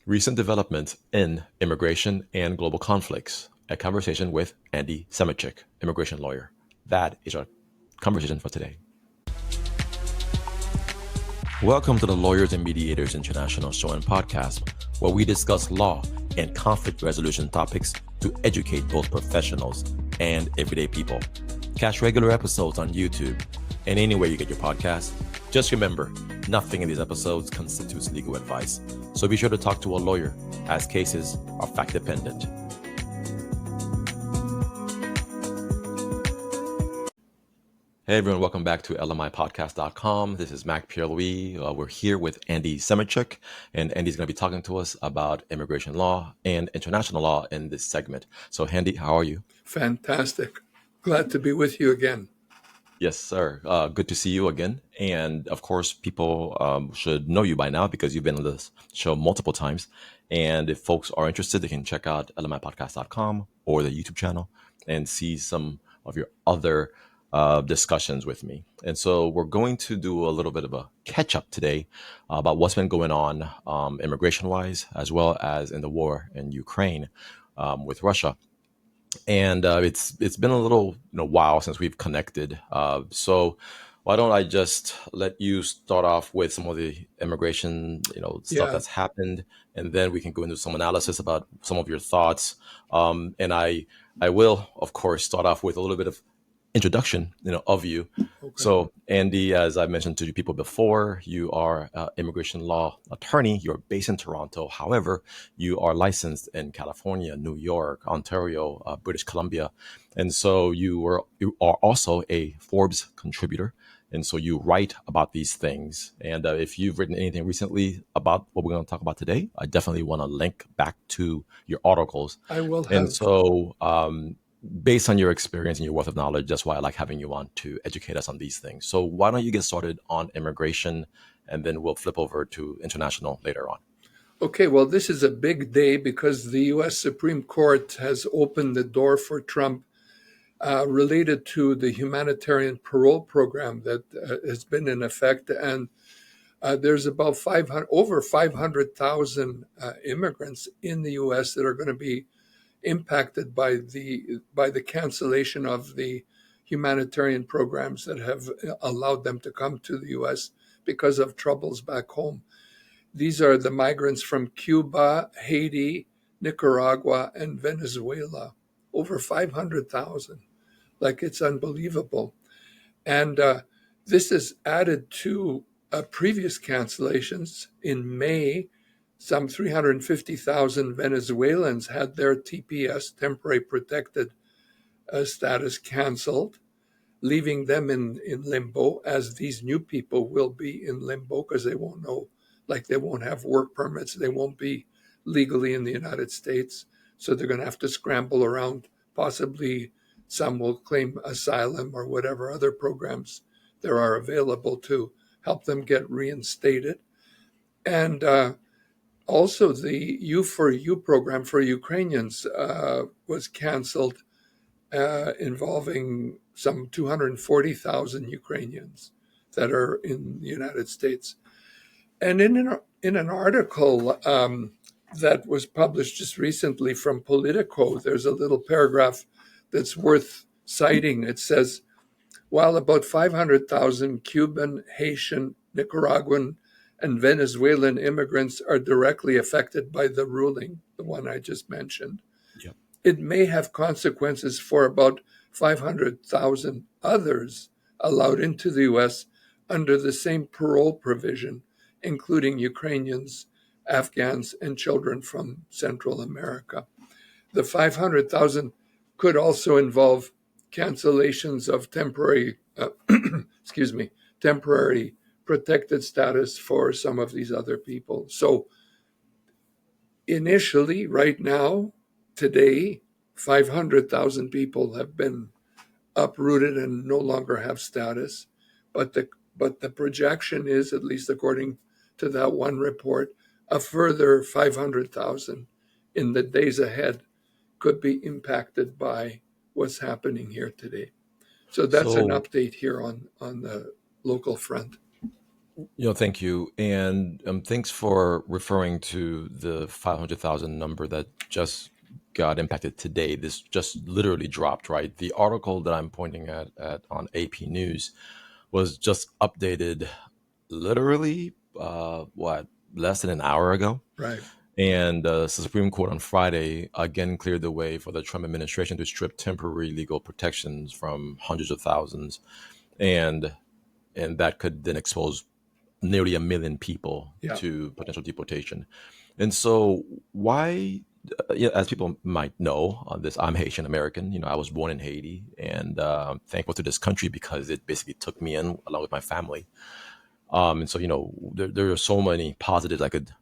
Recent Developments in Immigration and Global Conflicts, a conversation with Andy Semotiuk, immigration lawyer. That is our conversation for today. Welcome to the Lawyers and Mediators International Show and Podcast, where we discuss law and conflict resolution topics to educate both professionals and everyday people. Catch regular episodes on YouTube and anywhere you get your podcasts. Just remember, nothing in these episodes constitutes legal advice, so be sure to talk to a lawyer, as cases are fact-dependent. Hey everyone, welcome back to lmipodcast.com. This is Mac Pierre-Louis. We're here with Andy Semotiuk, and Andy's going to be talking to us about immigration law and international law in this segment. So Andy, how are you? Fantastic. Glad to be with you again. Yes, sir. Good to see you again. And of course, people should know you by now because you've been on this show multiple times. And if folks are interested, they can check out lmipodcast.com or the YouTube channel and see some of your other discussions with me. And so we're going to do a little bit of a catch up today about what's been going on immigration wise, as well as in the war in Ukraine with Russia. And it's been a little while since we've connected. So why don't I just let you start off with some of the immigration stuff that's happened, and then we can go into some analysis about some of your thoughts. And I will, of course, start off with a little bit of introduction of you. Okay. So Andy, as I mentioned to you people before, you are an immigration law attorney. You're based in Toronto. However, you are licensed in California, New York, Ontario, British Columbia. And so you are also a Forbes contributor. And so you write about these things. And if you've written anything recently about what we're going to talk about today, I definitely want to link back to your articles. I will have. And so based on your experience and your wealth of knowledge, that's why I like having you on to educate us on these things. So why don't you get started on immigration, and then we'll flip over to international later on. Okay, well, this is a big day because the U.S. Supreme Court has opened the door for Trump related to the humanitarian parole program that has been in effect. And there's about over 500,000 immigrants in the U.S. that are going to be impacted by the cancellation of the humanitarian programs that have allowed them to come to the U.S. because of troubles back home. These are the migrants from Cuba, Haiti, Nicaragua, and Venezuela. Over 500,000. Like, it's unbelievable. And this is added to previous cancellations. In May, some 350,000 Venezuelans had their TPS, temporary protected status, canceled, leaving them in limbo, as these new people will be in limbo because they won't know, like they won't have work permits, they won't be legally in the United States, so they're going to have to scramble around. Possibly some will claim asylum or whatever other programs there are available to help them get reinstated. And also, the U4U program for Ukrainians was canceled, involving some 240,000 Ukrainians that are in the United States. And in an article that was published just recently from Politico, there's a little paragraph that's worth citing. It says, while about 500,000 Cuban, Haitian, Nicaraguan, and Venezuelan immigrants are directly affected by the ruling, the one I just mentioned, Yep. It may have consequences for about 500,000 others allowed into the U.S. under the same parole provision, including Ukrainians, Afghans, and children from Central America. The 500,000 could also involve cancellations of temporary protected status for some of these other people. So initially, right now, today, 500,000 people have been uprooted and no longer have status. But the projection is, at least according to that one report, a further 500,000 in the days ahead could be impacted by what's happening here today. So that's an update here on the local front. Thank you, and thanks for referring to the 500,000 number that just got impacted today. This just literally dropped, right? The article that I'm pointing at on AP News was just updated, literally, what, less than an hour ago. Right. And the Supreme Court on Friday again cleared the way for the Trump administration to strip temporary legal protections from hundreds of thousands, and that could then expose nearly a million people Yeah. to potential deportation. And so, why, as people might know, on this, I'm Haitian American. I was born in Haiti, and thankful to this country because it basically took me in along with my family. And so, there are so many positives I could,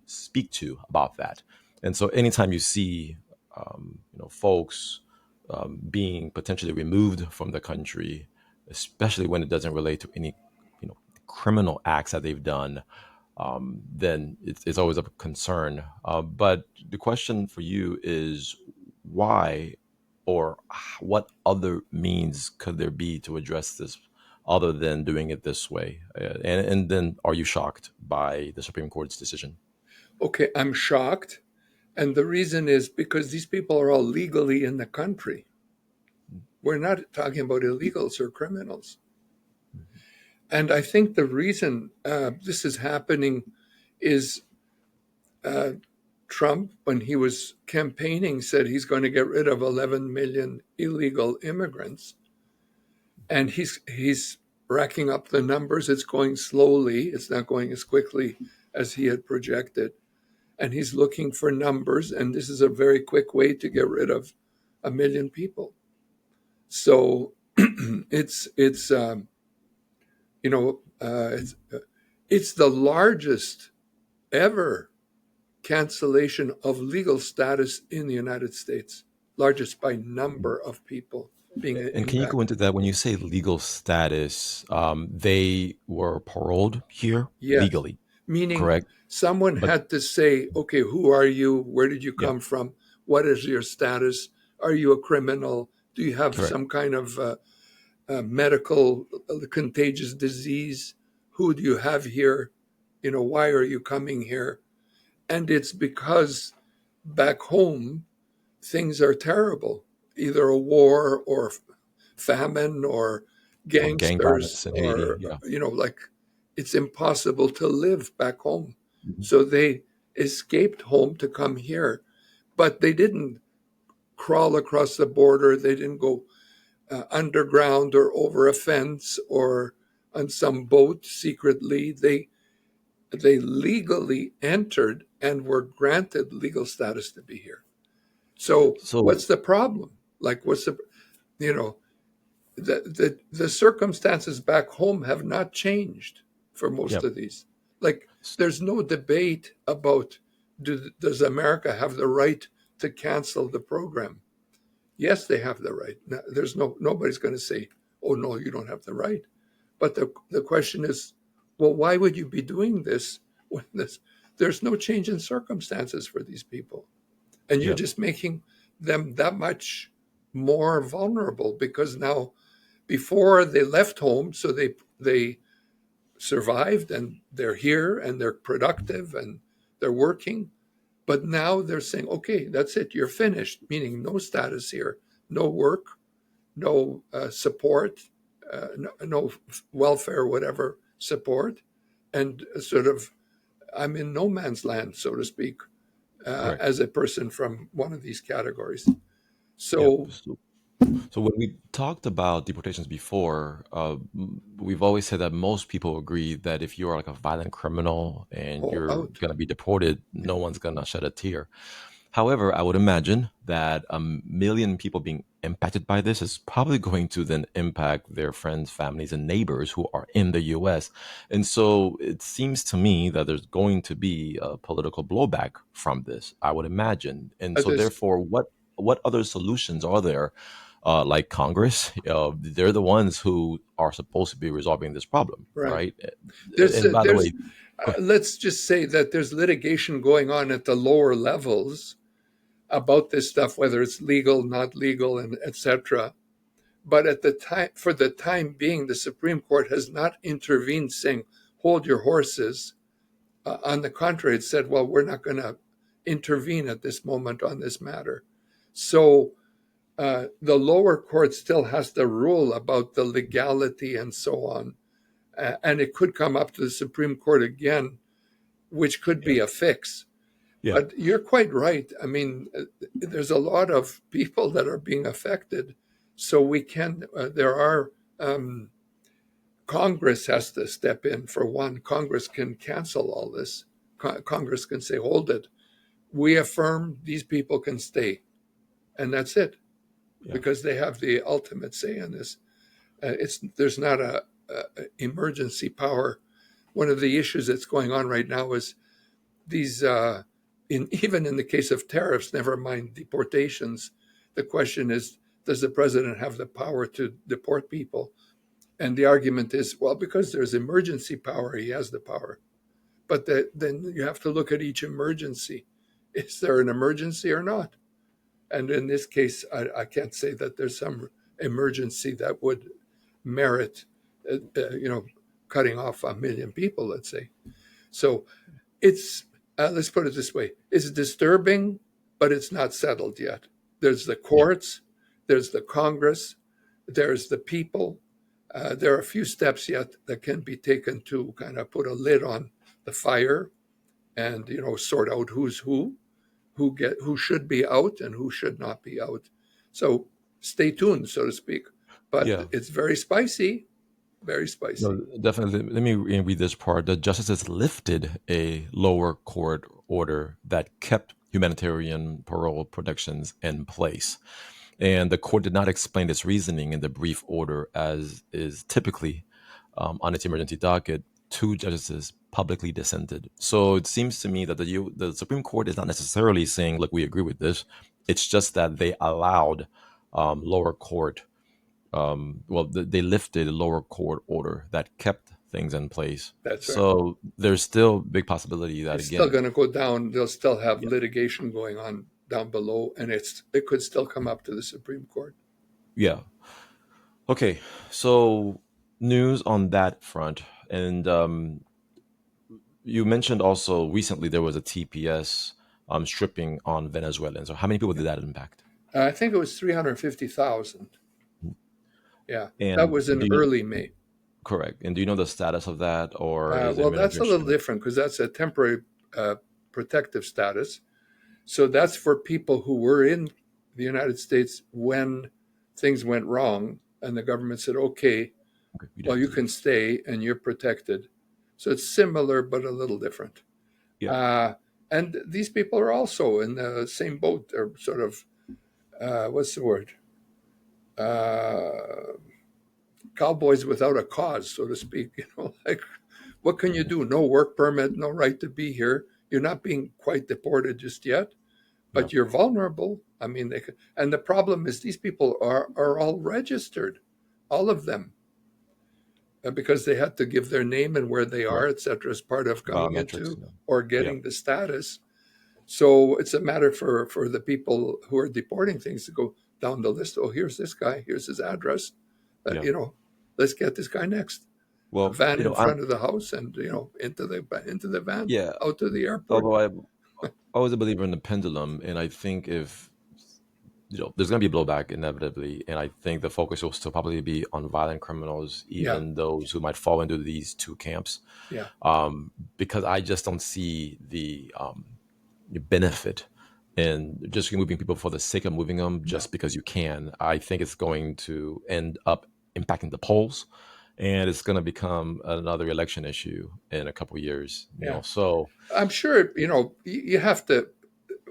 speak to about that. And so, anytime you see, folks being potentially removed from the country, especially when it doesn't relate to any, criminal acts that they've done, then it's always a concern. But the question for you is why, or what other means could there be to address this other than doing it this way? And then are you shocked by the Supreme Court's decision? Okay, I'm shocked. And the reason is because these people are all legally in the country. We're not talking about illegals or criminals. And I think the reason this is happening is uh, Trump, when he was campaigning, said he's going to get rid of 11 million illegal immigrants. And he's racking up the numbers. It's going slowly. It's not going as quickly as he had projected. And he's looking for numbers. And this is a very quick way to get rid of a million people. So it's you know it's the largest ever cancellation of legal status in the United States, largest by number of people being And can you go impacted. into that when you say legal status? They were paroled here Yes, legally, meaning correct? someone But had to say, okay, who are you? Where did you yeah, come from? What is your status? Are you a criminal? Do you have correct. some kind of medical contagious disease? Who do you have here? Why are you coming here? And it's because back home, things are terrible, either a war or famine or Or gang gangsters violence in Haiti. or, Yeah. like it's impossible to live back home. Mhm. So they escaped home to come here, but they didn't crawl across the border. They didn't go underground or over a fence or on some boat secretly. They legally entered and were granted legal status to be here. So So what's the problem? Like, what's you know, the circumstances back home have not changed for yeah. most of these. Like, there's no debate about does America have the right to cancel the program? Yes, they have the right. There's nobody's going to say, "Oh no, you don't have the right." But the question is, well, why would you be doing this when there's no change in circumstances for these people, and you're Yeah. just making them that much more vulnerable because now, before they left home, so they survived and they're here and they're productive and they're working. But now they're saying, okay, that's it, you're finished, meaning no status here, no work, no support, no welfare, whatever support, and sort of I'm in no man's land, so to speak, Correct. as a person from one of these categories. Yeah. So, So when we talked about deportations before, we've always said that most people agree that if you are like a violent criminal and oh, you're out. going to be deported, Yeah. no one's going to shed a tear. However, I would imagine that a million people being impacted by this is probably going to then impact their friends, families, and neighbors who are in the US. And so it seems to me that there's going to be a political blowback from this, I would imagine. And so This, therefore, what other solutions are there? Like Congress, they're the ones who are supposed to be resolving this problem, right. right? There's, And by the there's way, go ahead. let's just say that there's litigation going on at the lower levels about this stuff, whether it's legal, not legal, and etc. But at the time, for the time being, the Supreme Court has not intervened saying, hold your horses. On the contrary, it said, well, we're not going to intervene at this moment on this matter. So the lower court still has to rule about the legality and so on. And it could come up to the Supreme Court again, which could Yeah. be a fix. Yeah. But you're quite right. I mean, there's a lot of people that are being affected. So Congress has to step in for one. Congress can cancel all this. Congress can say, hold it. We affirm these people can stay. And that's it, Yeah. because they have the ultimate say in this. There's not a emergency power. One of the issues that's going on right now is these, even in the case of tariffs, never mind deportations, the question is, does the president have the power to deport people? And the argument is, well, because there's emergency power, he has the power. But then you have to look at each emergency. Is there an emergency or not? And in this case, I can't say that there's some emergency that would merit, cutting off 1 million people, let's say. So it's, let's put it this way, it's disturbing, but it's not settled yet. There's the Yeah. courts, there's the Congress, there's the people. There are a few steps yet that can be taken to kind of put a lid on the fire and, sort out who's who should be out and who should not be out. So stay tuned, so to speak. But Yeah. it's very spicy, very spicy. No, definitely. Let me read this part. The justices lifted a lower court order that kept humanitarian parole protections in place. And the court did not explain its reasoning in the brief order, as is typically on its emergency docket. Two justices publicly dissented. So it seems to me that the Supreme Court is not necessarily saying, look, we agree with this. It's just that they allowed lower court they lifted a lower court order that kept things in place. That's right. So there's still big possibility that It's still again, going to go down. They'll still have yeah, litigation going on down below, and it could still come up to the Supreme Court. yeah. Okay, so news on that front, and you mentioned also recently there was a TPS stripping on Venezuelans. So how many people did that impact? I think it was 350,000. Yeah, that And was in do you early May. correct? And do you know the status of that, or is Well, that's a little administration? different because that's a temporary protective status. So that's for people who were in the United States when things went wrong, and the government said, okay, Okay, you well, didn't you do that. can stay and you're protected. So it's similar, but a little different. Yeah, Uh, and these people are also in the same boat. They're sort of, what's the word? Uh, Cowboys without a cause, so to speak. Like, what can you do? No work permit, no right to be here. You're not being quite deported just yet, yeah, but you're vulnerable. I mean, and the problem is these people are all registered, all of them, because they had to give their name and where they are, correct. et cetera, as part of coming Biometrics. into Yeah, or yeah, getting the status. So it's a matter for the people who are deporting things to go down the list. Oh, here's this guy. Here's his address. yeah. Let's get this guy next. A Well, van in I'm front of the house, and into the van, yeah. out to the airport. Although I was a believer in the pendulum, and I think if there's going to be blowback inevitably, and I think the focus will still probably be on violent criminals, Yeah, even those who might fall into these two camps, yeah, because I just don't see the benefit in just moving people for the sake of moving them no, just because you can. I think it's going to end up impacting the polls, and it's going to become another election issue in a couple of years. yeah. So I'm sure you have to.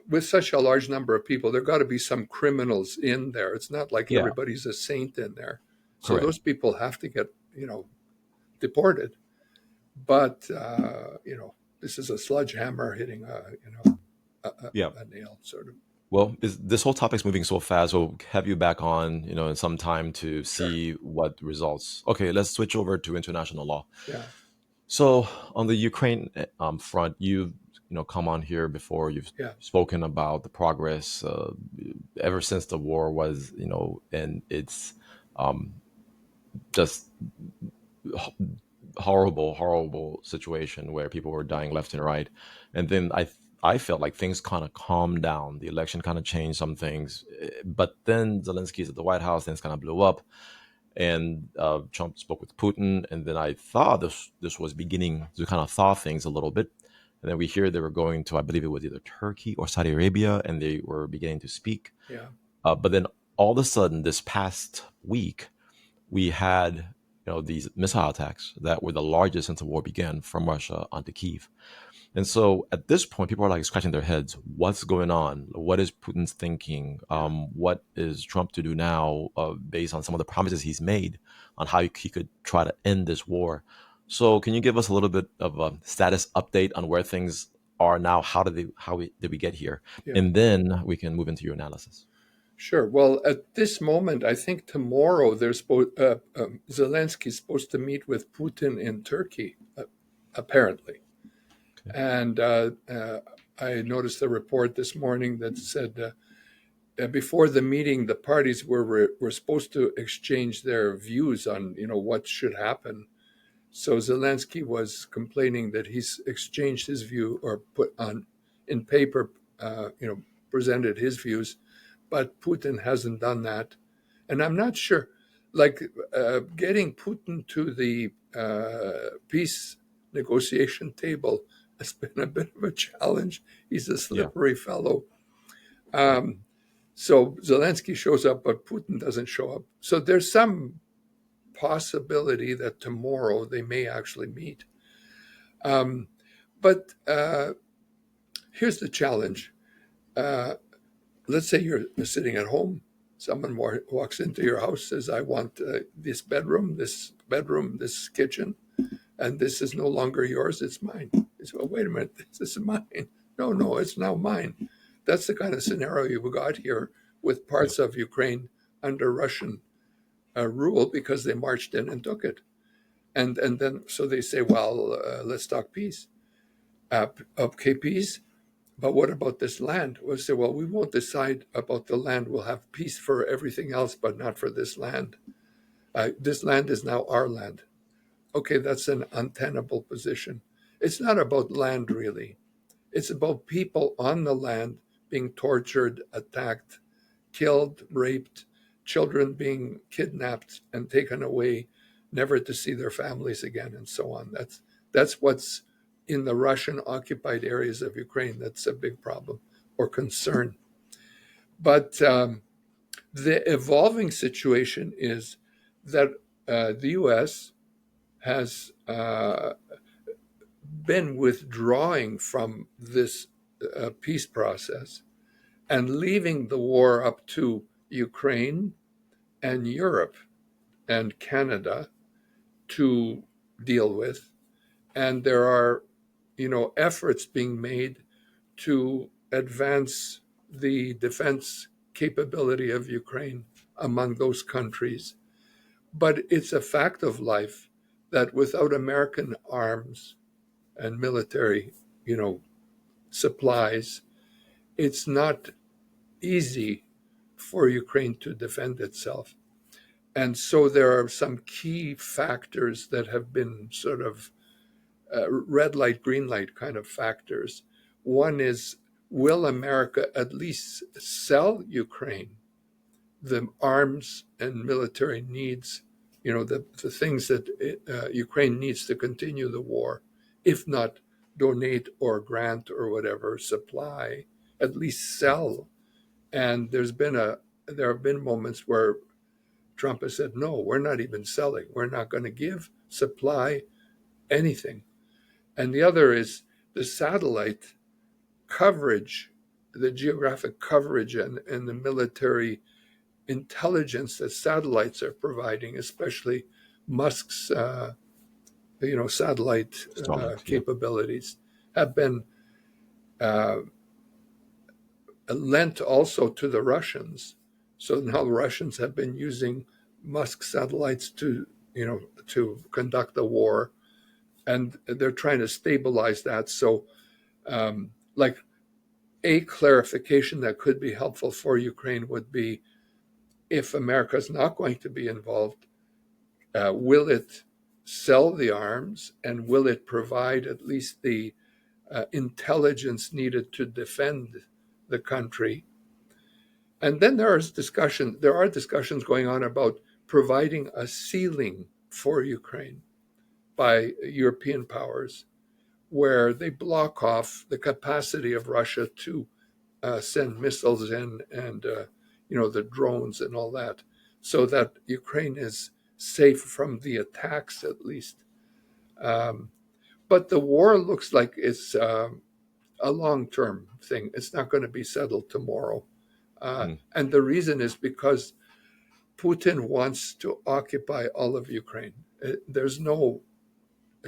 With such a large number of people, there got to be some criminals in there. It's not like yeah, everybody's a saint in there. So correct. those people have to get, deported. But, this is a sledgehammer hitting Yeah. a nail, sort of. Well, this whole topic's moving so fast. We'll have you back on, in some time to Sure. see what results. Okay, let's switch over to international law. Yeah. So, on the Ukraine front, you've come on here before. You've Yeah. spoken about the progress ever since the war was, and it's just horrible situation where people were dying left and right, and then I felt like things kind of calmed down. The election kind of changed some things, but then Zelensky's at the White House, things kind of blew up, and Trump spoke with Putin, and then I thought this was beginning to kind of thaw things a little bit. And then we hear they were going to, I believe it was either Turkey or Saudi Arabia, and they were beginning to speak. Yeah. But then all of a sudden, this past week, we had these missile attacks that were the largest since the war began from Russia onto Kyiv. And so at this point, people are like scratching their heads. What's going on? What is Putin's thinking? Yeah. What is Trump to do now based on some of the promises he's made on how he could try to end this war? So can you give us a little bit of a status update on where things are now? Did we get here? Yeah. And then we can move into your analysis. Sure. Well, at this moment, I think tomorrow Zelensky's supposed to meet with Putin in Turkey, apparently. Okay. And I noticed a report this morning that said before the meeting, the parties were supposed to exchange their views on what should happen. So Zelensky was complaining that he's exchanged his view or put on in paper, presented his views, but Putin hasn't done that. And I'm not sure, like getting Putin to the peace negotiation table has been a bit of a challenge. He's a slippery fellow. So Zelensky shows up, but Putin doesn't show up. So there's some possibility that tomorrow they may actually meet. But here's the challenge. Let's say you're sitting at home. Someone walks into your house, says, I want this bedroom, this kitchen, and this is no longer yours, it's mine. It's, well, wait a minute, this is mine. No, it's now mine. That's the kind of scenario you've got here with parts of Ukraine under Russian rule because they marched in and took it. And then, so they say, well, let's talk peace. Okay, peace. But what about this land? We'll say, well, we won't decide about the land. We'll have peace for everything else, but not for this land. This land is now our land. Okay, that's an untenable position. It's not about land, really. It's about people on the land being tortured, attacked, killed, raped, children being kidnapped and taken away, never to see their families again, and so on. That's what's in the Russian-occupied areas of Ukraine. That's a big problem or concern. But the evolving situation is that the U.S. has been withdrawing from this peace process and leaving the war up to Ukraine and Europe and Canada to deal with. And there are, efforts being made to advance the defense capability of Ukraine among those countries. But it's a fact of life that without American arms and military, supplies, it's not easy for Ukraine to defend itself. And so there are some key factors that have been sort of red light, green light kind of factors. One is, will America at least sell Ukraine the arms and military needs, the things that Ukraine needs to continue the war, if not donate or grant or whatever, supply, at least sell. And there have been moments where Trump has said, no, we're not even selling. We're not going to give, supply, anything. And the other is the satellite coverage, the geographic coverage and the military intelligence that satellites are providing, especially Musk's, satellite capabilities, have been lent also to the Russians. So now the Russians have been using Musk satellites to conduct the war, and they're trying to stabilize that. So, like a clarification that could be helpful for Ukraine would be, if America is not going to be involved, will it sell the arms, and will it provide at least the intelligence needed to defend the country? And then there are discussions going on about providing a ceiling for Ukraine by European powers, where they block off the capacity of Russia to send missiles in and the drones and all that, so that Ukraine is safe from the attacks at least. Um, but the war looks like it's a long-term thing. It's not going to be settled tomorrow. Mm. And the reason is because Putin wants to occupy all of Ukraine. There's no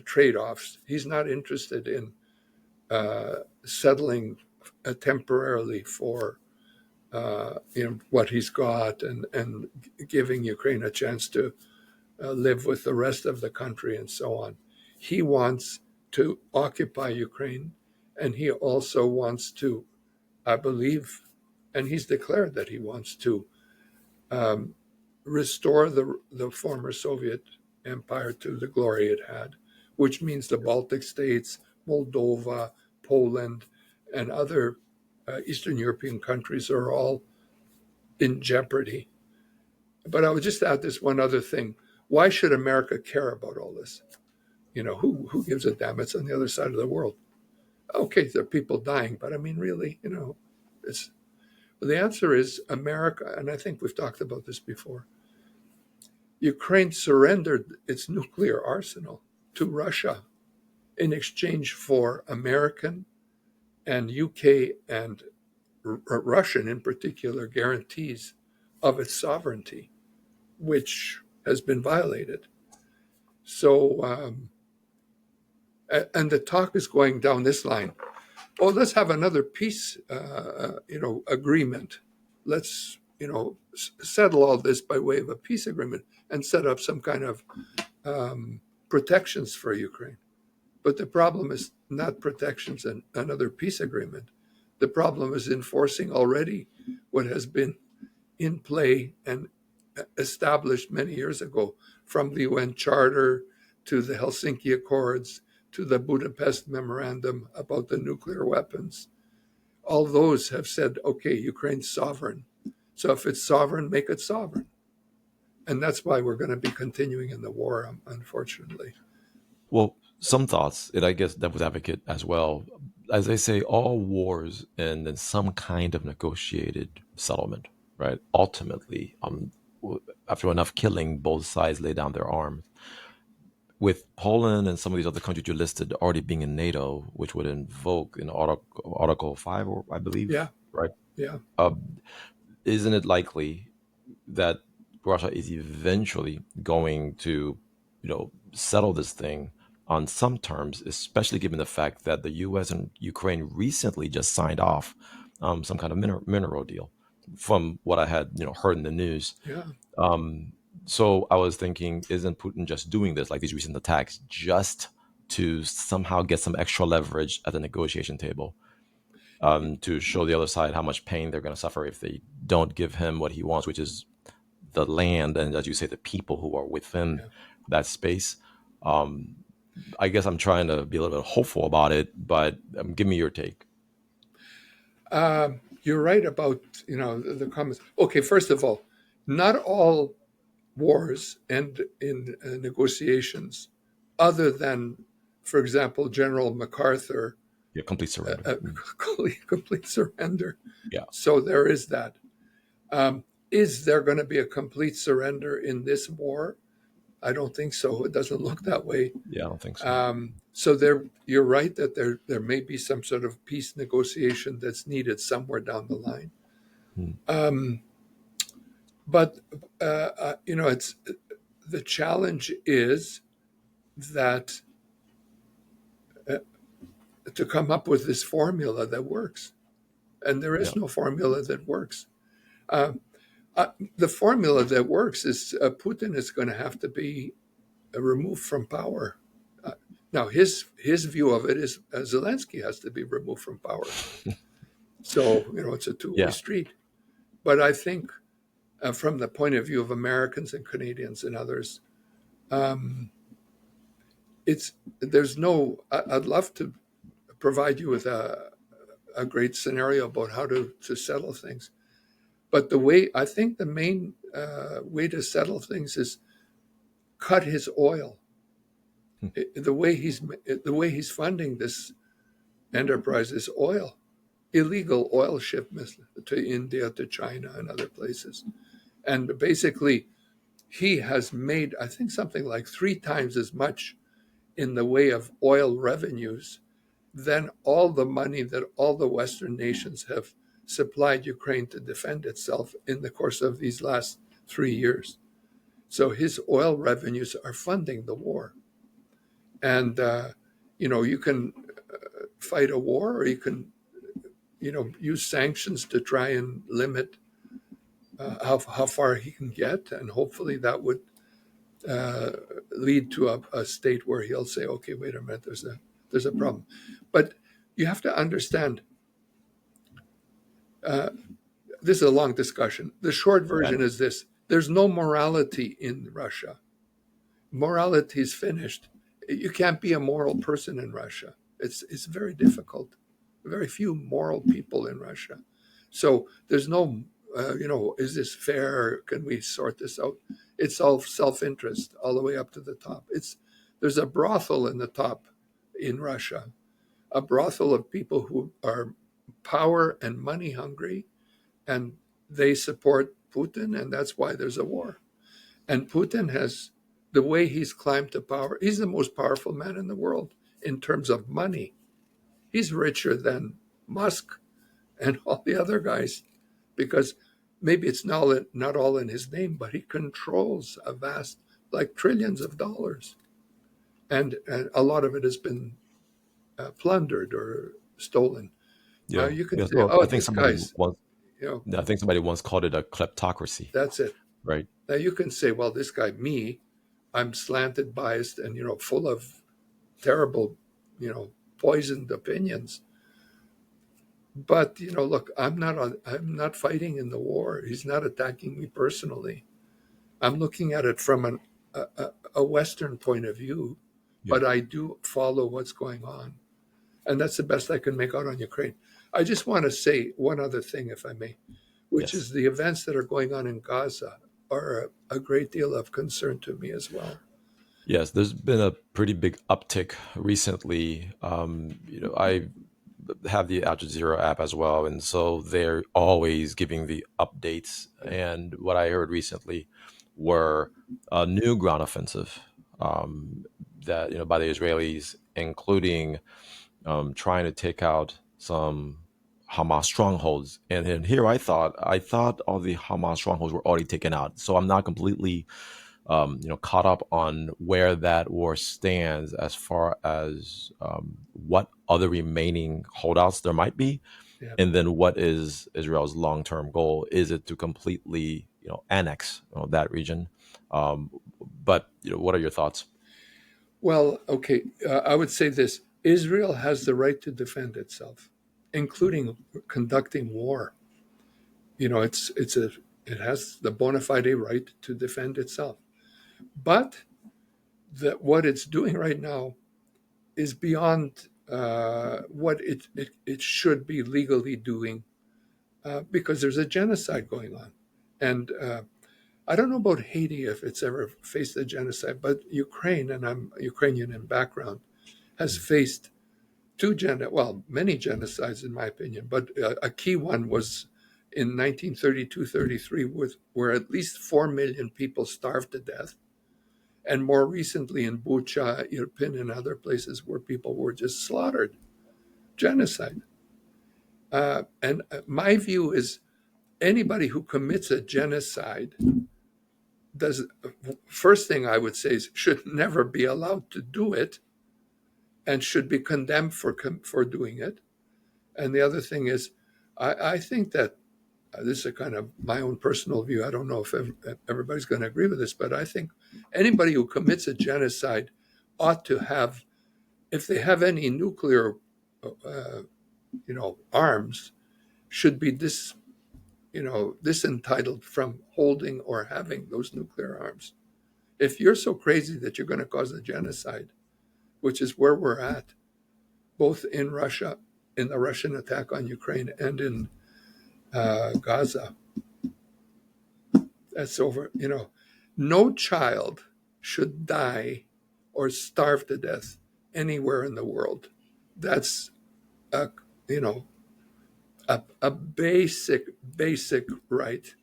trade-offs. He's not interested in settling temporarily for what he's got and giving Ukraine a chance to live with the rest of the country and so on. He wants to occupy Ukraine, and he also wants to, I believe, and he's declared that he wants to restore the former Soviet empire to the glory it had, which means the Baltic states, Moldova, Poland, and other Eastern European countries are all in jeopardy. But I would just add this one other thing. Why should America care about all this? Who gives a damn? It's on the other side of the world. Okay, there are people dying, but I mean, really, it's the answer is America, and I think we've talked about this before. Ukraine surrendered its nuclear arsenal to Russia in exchange for American and UK and Russian in particular guarantees of its sovereignty, which has been violated. So, and the talk is going down this line. Oh, let's have another peace, agreement. Let's, settle all this by way of a peace agreement and set up some kind of protections for Ukraine. But the problem is not protections and another peace agreement. The problem is enforcing already what has been in play and established many years ago, from the UN Charter to the Helsinki Accords to the Budapest Memorandum about the nuclear weapons. All those have said, okay, Ukraine's sovereign. So if it's sovereign, make it sovereign. And that's why we're going to be continuing in the war, unfortunately. Well, some thoughts, and I guess devil's advocate as well. As they say, all wars end in some kind of negotiated settlement, right? Ultimately, after enough killing, both sides lay down their arms. With Poland and some of these other countries you listed already being in NATO, which would invoke in Article 5, or I believe, Yeah, right? yeah. Uh, isn't it likely that Russia is eventually going to, settle this thing on some terms, especially given the fact that the U.S. and Ukraine recently just signed off some kind of mineral deal, from what I had, heard in the news. Yeah. So I was thinking, isn't Putin just doing this, like these recent attacks, just to somehow get some extra leverage at the negotiation table, to show the other side how much pain they're going to suffer if they don't give him what he wants, which is the land and, as you say, the people who are within that space? I guess I'm trying to be a little bit hopeful about it, but give me your take. You're right about the comments. Okay, first of all, not all wars end in negotiations, other than, for example, General MacArthur, Yeah, complete surrender. complete surrender. Yeah. So there is that. Is there going to be a complete surrender in this war? I don't think so. It doesn't look that way. Yeah, I don't think so. So you're right that there may be some sort of peace negotiation that's needed somewhere down the line. But it's the challenge is that to come up with this formula that works, and there is no formula that works. The formula that works is Putin is going to have to be removed from power. Now, his view of it is Zelensky has to be removed from power. So, it's a two-way street. But I think from the point of view of Americans and Canadians and others, it's there's no. I'd love to provide you with a great scenario about how to settle things. But the way I think the main way to settle things is cut his oil. Hmm. The way he's funding this enterprise is oil, illegal oil shipments to India, to China, and other places. And basically, he has made, I think, something like 3 times as much in the way of oil revenues than all the money that all the Western nations have supplied Ukraine to defend itself in the course of these last 3 years. So his oil revenues are funding the war. And, you can fight a war, or you can, use sanctions to try and limit how far he can get. And hopefully that would uh, lead to a state where he'll say, okay, wait a minute, there's a problem. But you have to understand, uh, this is a long discussion. The short Right. version is this: there's no morality in Russia. Morality is finished. You can't be a moral person in Russia. It's very difficult. Very few moral people in Russia. So there's no, is this fair? Can we sort this out? It's all self-interest all the way up to the top. There's a brothel in the top in Russia, a brothel of people who are power and money hungry, and they support Putin, and that's why there's a war. And Putin has, the way he's climbed to power, he's the most powerful man in the world in terms of money. He's richer than Musk and all the other guys, because maybe it's not all in his name, but he controls a vast, like trillions of dollars. And a lot of it has been plundered or stolen. Yeah. You can Yeah. say, So oh, this guy's, you know, I think somebody once called it a kleptocracy, that's it. right? Now you can say, well, this guy, me, I'm slanted, biased, and full of terrible, poisoned opinions. But look, I'm not fighting in the war. He's not attacking me personally. I'm looking at it from a Western point of view, Yeah. but I do follow what's going on, and that's the best I can make out on Ukraine. I just want to say one other thing, if I may, which Yes. is the events that are going on in Gaza are a great deal of concern to me as well. Yes, there's been a pretty big uptick recently. I have the Al Jazeera app as well, and so they're always giving the updates. Yeah, And what I heard recently were a new ground offensive um, that by the Israelis, including trying to take out some Hamas strongholds. And here I thought all the Hamas strongholds were already taken out. So I'm not completely caught up on where that war stands as far as what other remaining holdouts there might be, yeah. and then what is Israel's long-term goal? Is it to completely annex that region? But what are your thoughts? Well, okay, I would say this: Israel has the right to defend itself, including conducting war. It has the bona fide right to defend itself. But that what it's doing right now is beyond what it should be legally doing, because there's a genocide going on. And I don't know about Haiti, if it's ever faced a genocide, but Ukraine, and I'm Ukrainian in background, has faced many genocides in my opinion, but a key one was in 1932-33, where at least 4 million people starved to death, and more recently in Bucha, Irpin, and other places where people were just slaughtered. Genocide. And my view is anybody who commits a genocide does first thing I would say is should never be allowed to do it and should be condemned for doing it. And the other thing is, I think that this is a kind of my own personal view. I don't know if everybody's going to agree with this, but I think anybody who commits a genocide ought to have, if they have any nuclear, arms, should be disentitled from holding or having those nuclear arms. If you're so crazy that you're going to cause a genocide, which is where we're at, both in Russia, in the Russian attack on Ukraine, and in Gaza. That's over. No child should die or starve to death anywhere in the world. That's a you know a basic right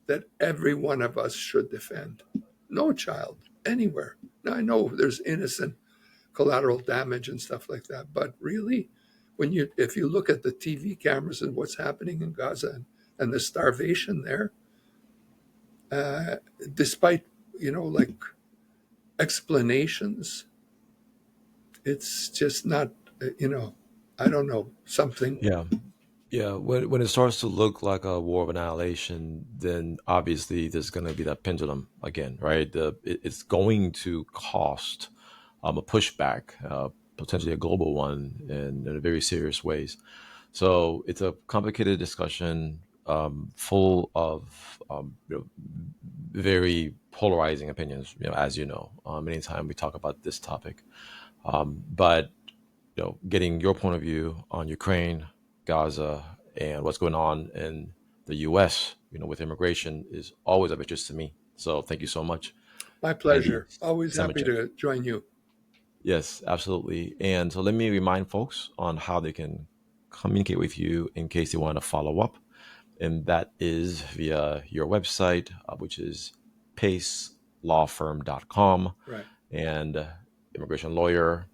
that every one of us should defend. No child anywhere. Now I know there's innocent collateral damage and stuff like that, but really, if you look at the TV cameras and what's happening in Gaza and the starvation there, despite like explanations, it's just not I don't know, something. Yeah. Yeah, when it starts to look like a war of annihilation, then obviously there's going to be that pendulum again, right? It's going to cost a pushback, potentially a global one, in very serious ways. So it's a complicated discussion, full of very polarizing opinions. As you know, anytime we talk about this topic, but getting your point of view on Ukraine, Gaza, and what's going on in the U.S., with immigration is always of interest to me. So thank you so much, My Andy pleasure. Always happy Semotiuk. to join you. Yes, absolutely. And so let me remind folks on how they can communicate with you in case they want to follow up. And that is via your website, which is pacelawfirm.com, Right. and immigration lawyer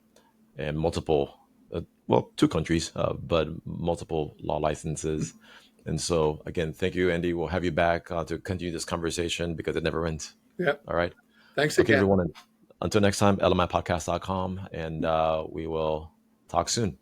and multiple, two countries, but multiple law licenses. And so, again, thank you, Andy. We'll have you back to continue this conversation because it never ends. Yeah. All right. Thanks Okay, again. everyone. And until next time, lmipodcast.com, and we will talk soon.